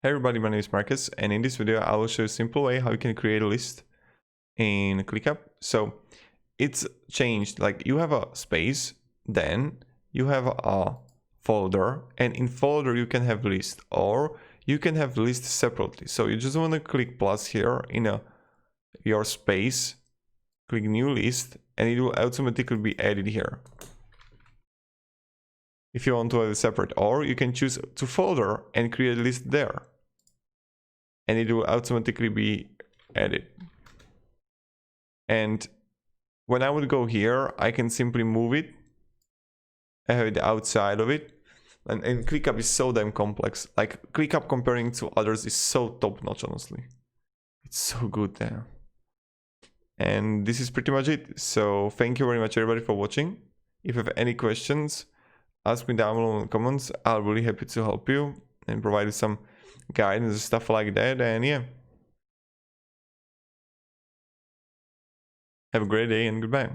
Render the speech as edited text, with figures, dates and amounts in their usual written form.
Hey everybody, my name is Marcus, and in this video I will show you a simple way how you can create a list in Clickup. So it's changed, like you have a space, then you have a folder, and in folder you can have list, or you can have list separately. So you just want to click plus here in your space, click new list, and it will automatically be added here. If you want to have it separate, or you can choose to folder and create a list there, and it will automatically be added. And when I would go here, I can simply move it. I have it outside of it. And ClickUp is so damn complex. Like ClickUp comparing to others is so top notch, honestly. It's so good there. And this is pretty much it. So thank you very much everybody for watching. If you have any questions, ask me down below in the comments. I'll be really happy to help you and provide you some guidance and stuff like that. And yeah. Have a great day and goodbye.